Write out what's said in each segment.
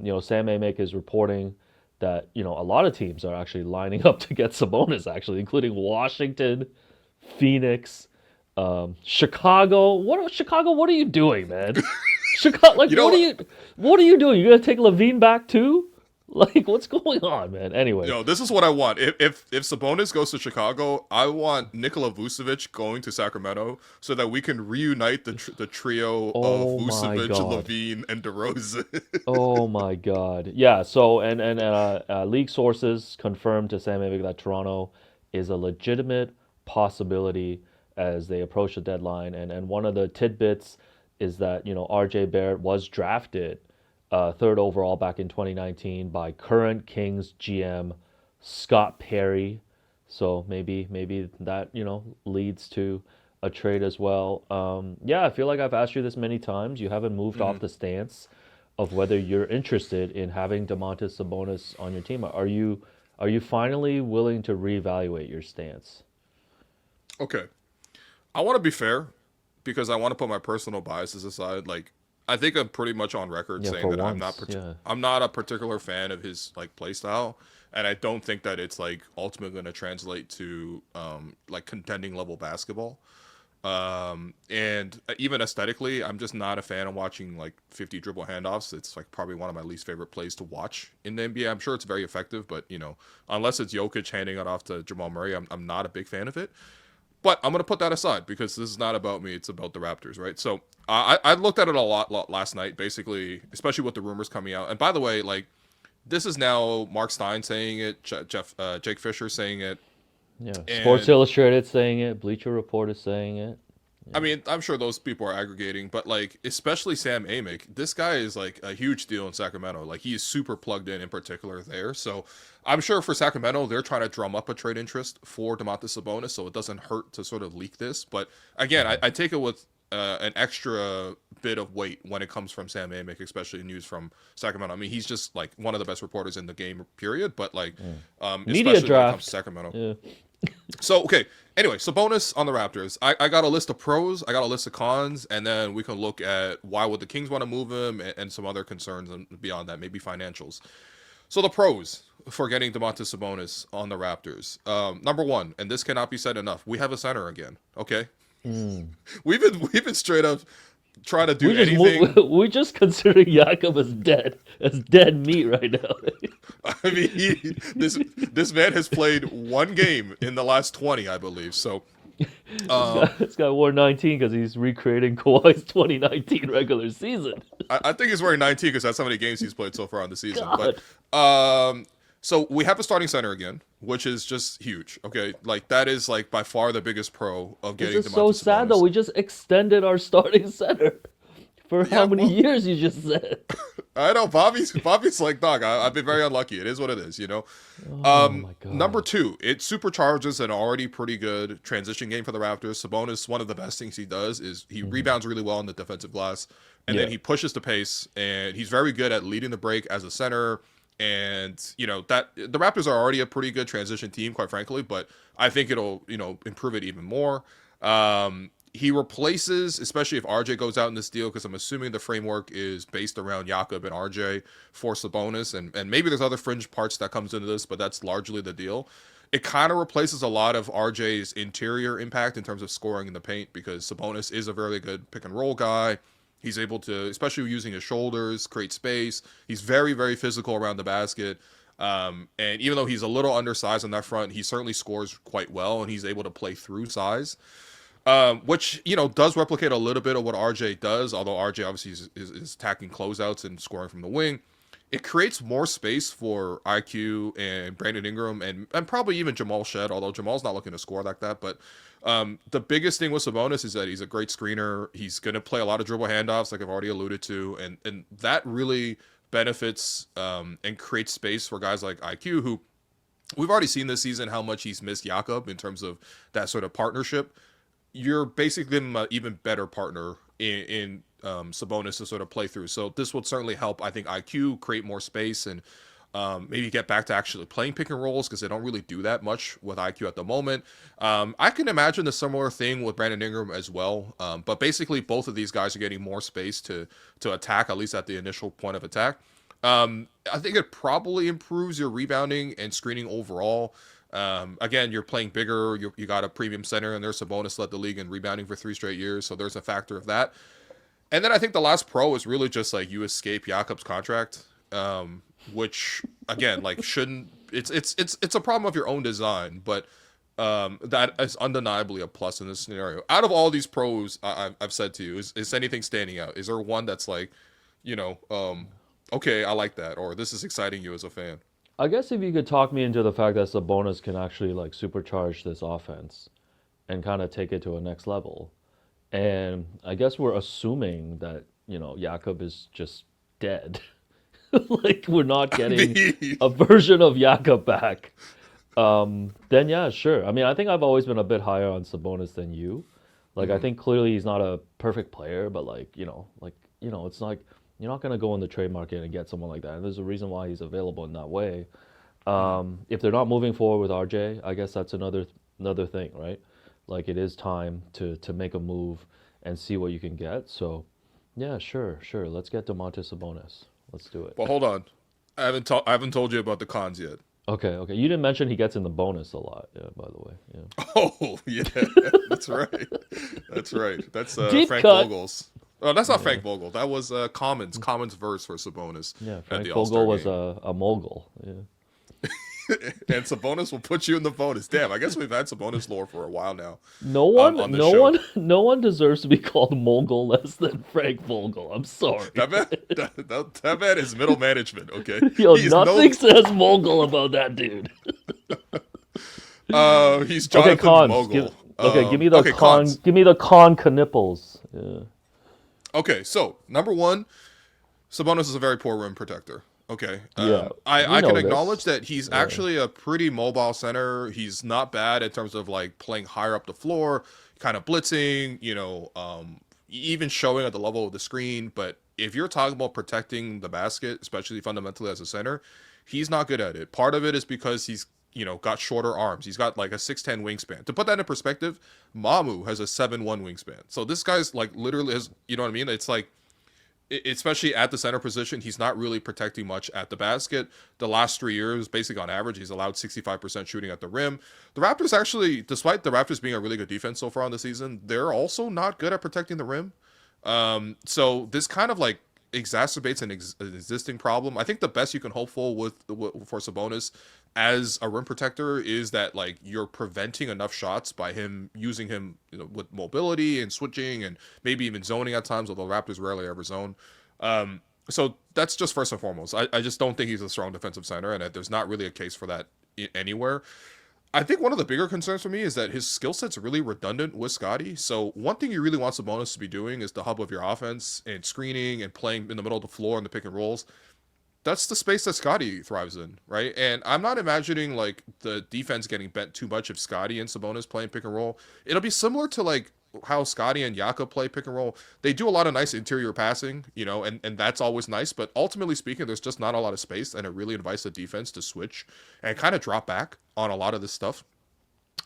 Sam Amick is reporting that a lot of teams are actually lining up to get Sabonis, actually, including Washington, Phoenix, Chicago. Chicago? What are you doing, man? Chicago, like, You know what? what are you doing? You gonna take Levine back too? Like, what's going on, man? Anyway, This is what I want. If Sabonis goes to Chicago, I want Nikola Vucevic going to Sacramento so that we can reunite the trio of oh my Vucevic, God. Levine, and DeRozan. Oh my God. Yeah. So, league sources confirmed to Sam Amick that Toronto is a legitimate possibility as they approach the deadline. And one of the tidbits is that RJ Barrett was drafted third overall back in 2019 by current Kings GM Scott Perry. So maybe that leads to a trade as well. Yeah, I feel like I've asked you this many times. You haven't moved off Mhm. the stance of whether you're interested in having Domantas Sabonis on your team. Are you finally willing to reevaluate your stance? Okay, I want to be fair because I want to put my personal biases aside. Like, I think I'm pretty much on record Yeah, saying for that once. Yeah. I'm not a particular fan of his like play style, and I don't think that it's like ultimately going to translate to like contending level basketball. And even aesthetically, I'm just not a fan of watching like 50 dribble handoffs. It's like probably one of my least favorite plays to watch in the NBA. I'm sure it's very effective, but unless it's Jokic handing it off to Jamal Murray, I'm not a big fan of it. But I'm gonna put that aside because this is not about me; it's about the Raptors, right? So I looked at it a lot last night, basically, especially with the rumors coming out. And by the way, like this is now Marc Stein saying it, Jake Fischer saying it, Yeah. Sports and Illustrated saying it, Bleacher Report is saying it. I Yeah. mean, I'm sure those people are aggregating, but like, especially Sam Amick, this guy is like a huge deal in Sacramento. Like, he is super plugged in particular there. So I'm sure for Sacramento, they're trying to drum up a trade interest for Domantas Sabonis, so it doesn't hurt to sort of leak this. But again, I take it with an extra bit of weight when it comes from Sam Amick, especially news from Sacramento. I mean, he's just like one of the best reporters in the game, period. But like, Yeah. Media especially when it comes to draft. Sacramento. Yeah. So okay. Anyway, so bonus on the Raptors. I got a list of pros, I got a list of cons, and then we can look at why would the Kings want to move him and some other concerns and beyond that, maybe financials. So the pros for getting Domantas Sabonis on the Raptors. Number one, and this cannot be said enough, we have a center again. Okay, Mm. we've been straight up trying to do We just anything. we just considering Jakoob as dead meat right now. I mean, this man has played one game in the last 20, I believe. So, this um, guy this guy wore 19 because he's recreating Kawhi's 2019 regular season. I think he's wearing 19 because that's how many games he's played so far on the season. But God, so we have a starting center again, which is just huge. Okay, like that is like by far the biggest pro of this getting is so Domantas sad though. Sabonis. We just extended our starting center for how Yeah, many well, years? You just said. I know Bobby's like, dog. I've been very unlucky. It is what it is. Oh my Number God. two, it supercharges an already pretty good transition game for the Raptors. Sabonis, one of the best things he does is he Hmm. rebounds really well in the defensive glass, and then Yeah. he pushes the pace, and he's very good at leading the break as a center. And that the Raptors are already a pretty good transition team, quite frankly, but I think it'll improve it even more. He replaces, especially if RJ goes out in this deal, because I'm assuming the framework is based around Jakoob and RJ for Sabonis, and maybe there's other fringe parts that comes into this, but that's largely the deal. It kind of replaces a lot of RJ's interior impact in terms of scoring in the paint because Sabonis is a very good pick and roll guy. He's able to, especially using his shoulders, create space. He's very, very physical around the basket. And even though he's a little undersized on that front, he certainly scores quite well, and he's able to play through size, which does replicate a little bit of what RJ does. Although RJ obviously is attacking closeouts and scoring from the wing, it creates more space for IQ and Brandon Ingram and probably even Jamal Shed. Although Jamal's not looking to score like that, but the biggest thing with Sabonis is that he's a great screener. He's going to play a lot of dribble handoffs, like I've already alluded to, and that really benefits and creates space for guys like IQ, who we've already seen this season how much he's missed Jakob in terms of that sort of partnership. You're basically an even better partner in Sabonis to sort of play through. So this would certainly help, I think, IQ create more space and maybe get back to actually playing pick and rolls because they don't really do that much with IQ at the moment. I can imagine a similar thing with Brandon Ingram as well. But basically, both of these guys are getting more space to attack, at least at the initial point of attack. I think it probably improves your rebounding and screening overall. Again, you're playing bigger. You got a premium center, and there's Sabonis led the league in rebounding for 3 straight years, so there's a factor of that. And then I think the last pro is really just like you escape Jakob's contract, which again like shouldn't. It's a problem of your own design, but that is undeniably a plus in this scenario. Out of all these pros I've said to you, is anything standing out? Is there one that's like, you know, okay, I like that, or this is exciting you as a fan? I guess if you could talk me into the fact that Sabonis can actually like supercharge this offense and kind of take it to a next level. And I guess we're assuming that, Jakob is just dead. Like we're not I getting mean, a version of Jakob back. Then yeah, sure. I mean, I think I've always been a bit higher on Sabonis than you. Like I mhm. think clearly he's not a perfect player, but it's like you're not gonna go in the trade market and get someone like that. And there's a reason why he's available in that way. If they're not moving forward with RJ, I guess that's another thing, right? Like it is time to make a move and see what you can get. So, yeah, sure, sure. Let's get Domantas Sabonis. Let's do it. Well, hold on. I haven't told you about the cons yet. Okay, okay. You didn't mention he gets in the bonus a lot, yeah, by the way. Yeah. Oh yeah, that's right. That's right. That's Deep Frank cut. Vogel's. Oh, that's not Yeah. Frank Vogel. That was Commons verse for Sabonis Yeah, at Frank the All Vogel Star was game. a mogul. Yeah. And Sabonis will put you in the bonus. Damn, I guess we've had Sabonis lore for a while now No one, on this no show. one, no one deserves to be called mogul less than Frank Vogel. I'm sorry. That man, that man is middle management. Okay, Yo, he's no. nothing says mogul about that dude. He's Okay, Jonathan cons. Mogul. Give me the Okay, con. cons. Give me the con canipples. Yeah. Okay, so number one, Sabonis is a very poor rim protector. Okay, Yeah, we I can know acknowledge this. that he's Yeah. actually a pretty mobile center. He's not bad in terms of like playing higher up the floor, kind of blitzing. Even showing at the level of the screen. But if you're talking about protecting the basket, especially fundamentally as a center, he's not good at it. Part of it is because he's got shorter arms. He's got like a 6'10" wingspan. To put that in perspective, Mamu has a 7'1" wingspan. So this guy's like literally has, you know what I mean? It's like especially at the center position, he's not really protecting much at the basket. The last 3 years, basically on average, he's allowed 65% shooting at the rim. The Raptors actually, despite the Raptors being a really good defense so far on the season, they're also not good at protecting the rim. So this kind of like exacerbates an existing problem. I think the best you can hope for for Sabonis as a rim protector is that like you're preventing enough shots by him using him with mobility and switching and maybe even zoning at times, although Raptors rarely ever zone. So that's just first and foremost. I just don't think he's a strong defensive center, and there's not really a case for that anywhere. I think one of the bigger concerns for me is that his skill set's really redundant with Scotty. So one thing you really want Sabonis to be doing is the hub of your offense and screening and playing in the middle of the floor in the pick and rolls. That's the space that Scotty thrives in, right? And I'm not imagining like the defense getting bent too much if Scotty and Sabonis playing pick and roll. It'll be similar to like how Scotty and Jakob play pick and roll. They do a lot of nice interior passing, and that's always nice. But ultimately speaking, there's just not a lot of space, and it really invites the defense to switch and kind of drop back on a lot of this stuff.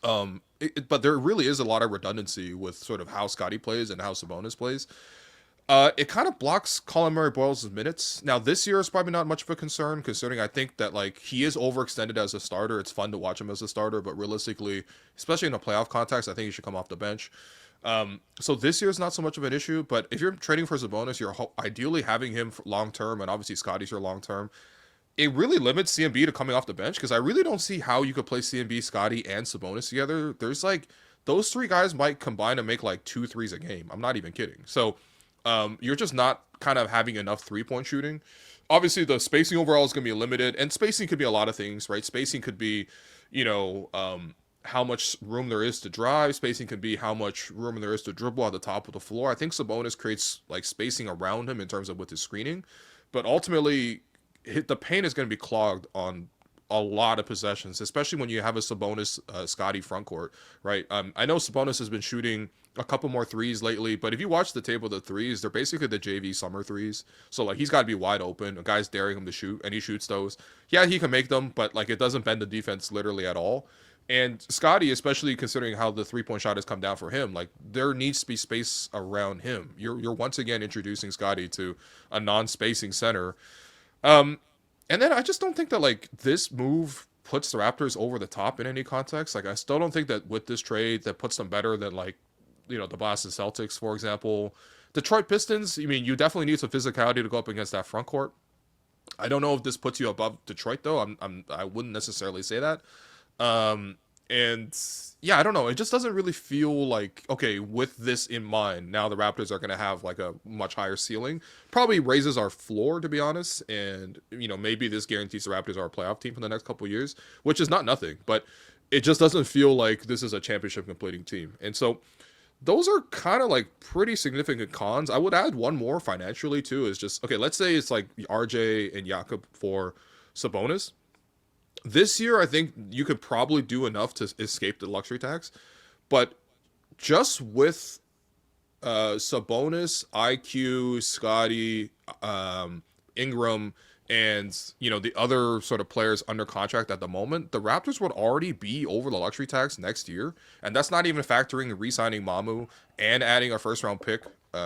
But there really is a lot of redundancy with sort of how Scotty plays and how Sabonis plays. It kind of blocks Colin Murray-Boyles' minutes. Now, this year is probably not much of a concern, considering I think that like he is overextended as a starter. It's fun to watch him as a starter, but realistically, especially in a playoff context, I think he should come off the bench. So this year is not so much of an issue, but if you're trading for Sabonis, you're ideally having him for long term, and obviously Scotty's your long term. It really limits CMB to coming off the bench because I really don't see how you could play CMB, Scotty, and Sabonis together. There's like those three guys might combine to make like 2 threes a game. I'm not even kidding. So you're just not kind of having enough 3-point shooting. Obviously, the spacing overall is going to be limited, and spacing could be a lot of things, right? Spacing could be, how much room there is to drive. Spacing could be how much room there is to dribble at the top of the floor. I think Sabonis creates like spacing around him in terms of with his screening, but ultimately, the paint is going to be clogged on a lot of possessions, especially when you have a Sabonis Scotty front court, right? I know Sabonis has been shooting a couple more threes lately, but if you watch the table of the threes, they're basically the JV summer threes. So like he's got to be wide open. A guy's daring him to shoot, and he shoots those. Yeah, he can make them, but like it doesn't bend the defense literally at all. And Scotty, especially considering how the 3-point shot has come down for him, like there needs to be space around him. You're once again introducing Scotty to a non-spacing center. Um, and then I just don't think that like this move puts the Raptors over the top in any context. Like I still don't think that with this trade that puts them better than like the Boston Celtics, for example. Detroit Pistons. I mean, you definitely need some physicality to go up against that front court. I don't know if this puts you above Detroit though. I wouldn't necessarily say that. And yeah, I don't know. It just doesn't really feel like okay. With this in mind, now the Raptors are going to have like a much higher ceiling. Probably raises our floor to be honest. And maybe this guarantees the Raptors are a playoff team for the next couple of years, which is not nothing. But it just doesn't feel like this is a championship completing team. And so those are kind of like pretty significant cons. I would add one more financially too. Is just okay. Let's say it's like RJ and Jakoob for Sabonis. This year, I think you could probably do enough to escape the luxury tax, but just with Sabonis, IQ, Scotty, Ingram, and the other sort of players under contract at the moment, the Raptors would already be over the luxury tax next year, and that's not even factoring re-signing Mamu and adding a first-round pick,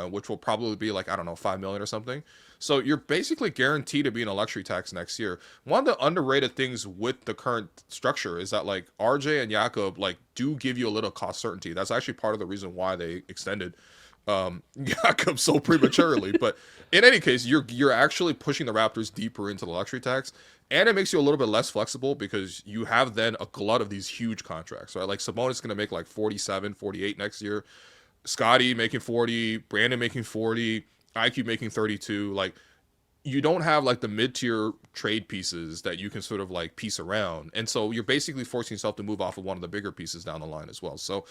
which will probably be like I don't know 5 million or something. So you're basically guaranteed to be in a luxury tax next year. One of the underrated things with the current structure is that like RJ and Jakoob like do give you a little cost certainty. That's actually part of the reason why they extended Jakoob so prematurely. But in any case, you're actually pushing the Raptors deeper into the luxury tax, and it makes you a little bit less flexible because you have then a glut of these huge contracts, right? Like Sabonis is going to make like 47, 48 next year. Scotty making 40, Brandon making 40, IQ making 32. Like you don't have like the mid-tier trade pieces that you can sort of like piece around. And so you're basically forcing yourself to move off of one of the bigger pieces down the line as well. So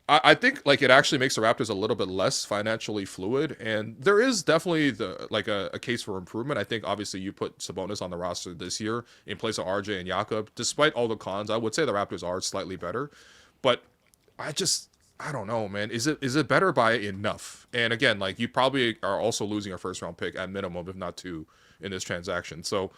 I think like it actually makes the Raptors a little bit less financially fluid, and there is definitely a case for improvement. I think obviously you put Sabonis on the roster this year in place of RJ and Jakoob. Despite all the cons, I would say the Raptors are slightly better, but I don't know, man. Is it better by enough? And again, like you probably are also losing a first round pick at minimum, if not two, in this transaction. So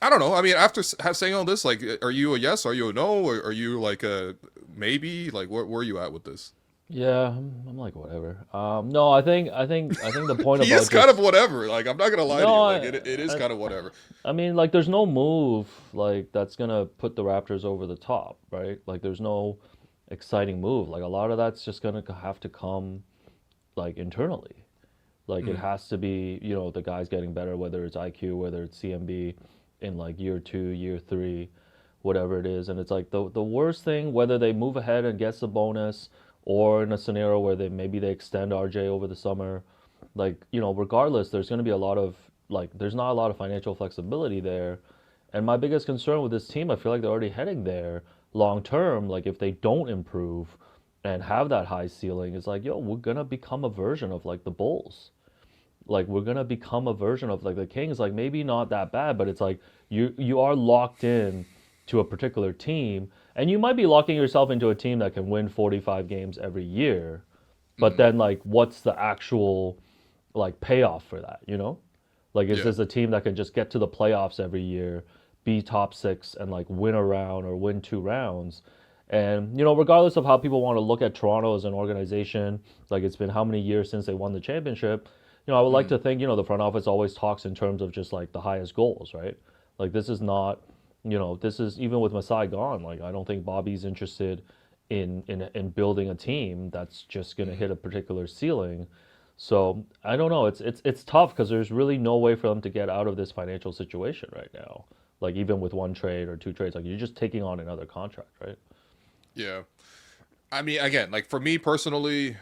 I don't know. I mean, after saying all this, like, are you a yes? Are you a no? Or are you like a maybe? Like, where are you at with this? Yeah, I'm like whatever. No, I think the point He about is kind of just whatever. Like, I'm not gonna lie to no, you. Like, it is I kind of whatever. I mean like there's no move like that's gonna put the Raptors over the top, right? Like there's no exciting move. Like a lot of that's just gonna have to come like internally. Like it Mm, has to be, the guys getting better, whether it's IQ, whether it's CMB in like year two, year three, whatever it is. And it's like the worst thing, whether they move ahead and gets a bonus or in a scenario where they extend RJ over the summer, like, regardless, there's gonna be a lot of like there's not a lot of financial flexibility there. And my biggest concern with this team, I feel like they're already heading there long term. Like if they don't improve and have that high ceiling, it's like, yo, we're gonna become a version of like the Bulls. Like we're gonna become a version of like the Kings. Like maybe not that bad, but it's like you are locked in to a particular team, and you might be locking yourself into a team that can win 45 games every year. But mm, then like, what's the actual like payoff for that? Like is yeah. this a team that can just get to the playoffs every year, be top six, and like win a round or win two rounds? And regardless of how people want to look at Toronto as an organization, like it's been how many years since they won the championship, I would like Mm, to think, the front office always talks in terms of just like the highest goals, right? Like this is not, this is even with Masai gone, like I don't think Bobby's interested in building a team that's just going to mm. hit a particular ceiling. So I don't know. It's tough because there's really no way for them to get out of this financial situation right now. Like even with one trade or two trades, like you're just taking on another contract, right? Yeah. I mean, again, like for me personally,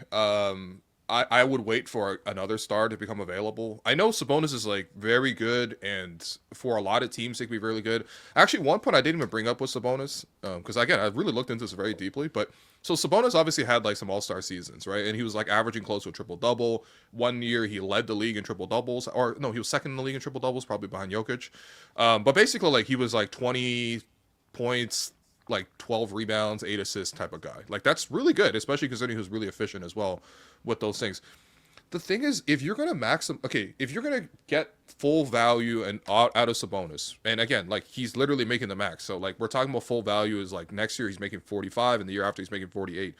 I would wait for another star to become available. I know Sabonis is like very good, and for a lot of teams, they could be really good. Actually, one point I didn't even bring up was Sabonis, because again, I really looked into this very deeply. But so Sabonis obviously had like some All Star seasons, right? And he was like averaging close to a triple double. One year he led the league in triple doubles, or no, he was second in the league in triple doubles, probably behind Jokic. But basically, like he was like 20 points, like 12 rebounds, 8 assists type of guy. Like that's really good, especially considering he was really efficient as well with those things. The thing is, if you're gonna if you're gonna get full value and out of Sabonis, and again, like he's literally making the max. So like we're talking about full value is like next year he's making 45, and the year after he's making 48.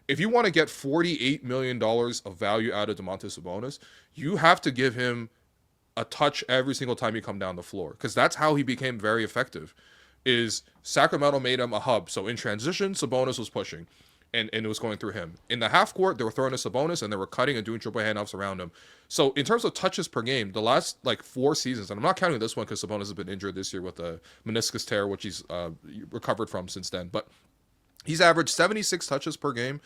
If you want to get $48 million of value out of Domantas Sabonis, you have to give him a touch every single time you come down the floor, because that's how he became very effective. Is Sacramento made him a hub, so in transition, Sabonis was pushing, and it was going through him. In the half court, they were throwing to Sabonis, and they were cutting and doing triple handoffs around him. So in terms of touches per game, the last like 4 seasons, and I'm not counting this one because Sabonis has been injured this year with a meniscus tear, which he's recovered from since then, but he's averaged 76 touches per game,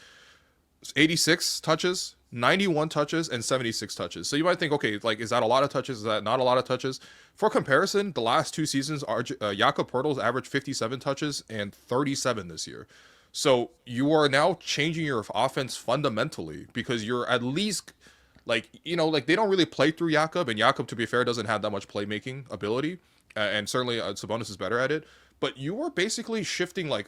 86 touches, 91 touches, and 76 touches. So you might think, okay, like, is that a lot of touches? Is that not a lot of touches? For comparison, the last 2 seasons, Jakoob Poeltl's averaged 57 touches and 37 this year. So you are now changing your offense fundamentally, because you're at least, like, like, they don't really play through Jakoob, and Jakoob, to be fair, doesn't have that much playmaking ability, and certainly Sabonis is better at it. But you are basically shifting like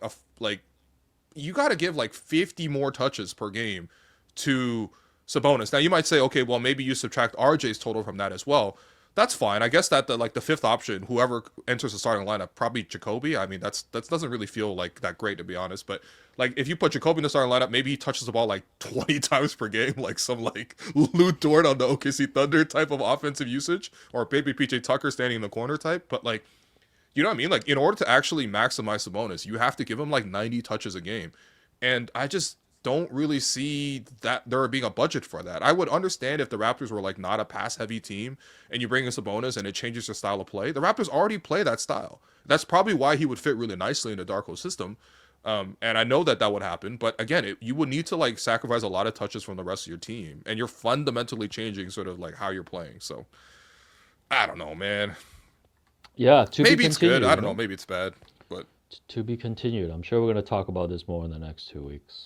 you got to give like 50 more touches per game to Sabonis. Now you might say, okay, well, maybe you subtract RJ's total from that as well. That's fine. I guess that the fifth option, whoever enters the starting lineup, probably Jacoby. I mean, that doesn't really feel like that great, to be honest. But like, if you put Jacoby in the starting lineup, maybe he touches the ball like 20 times per game, like some like Lou Dort on the OKC Thunder type of offensive usage, or maybe PJ Tucker standing in the corner type. But like, you know what I mean? Like, in order to actually maximize Sabonis, you have to give him like 90 touches a game. And I just don't really see that there being a budget for that. I would understand if the Raptors were like not a pass heavy team and you bring in Sabonis and it changes your style of play. The Raptors already play that style. That's probably why he would fit really nicely in the Darko system. And I know that would happen. But again, you would need to like sacrifice a lot of touches from the rest of your team. And you're fundamentally changing sort of like how you're playing. So I don't know, man. Yeah, to be Maybe it's good. continued, I you don't know. know? Maybe it's bad. But To be continued. I'm sure we're going to talk about this more in the next 2 weeks.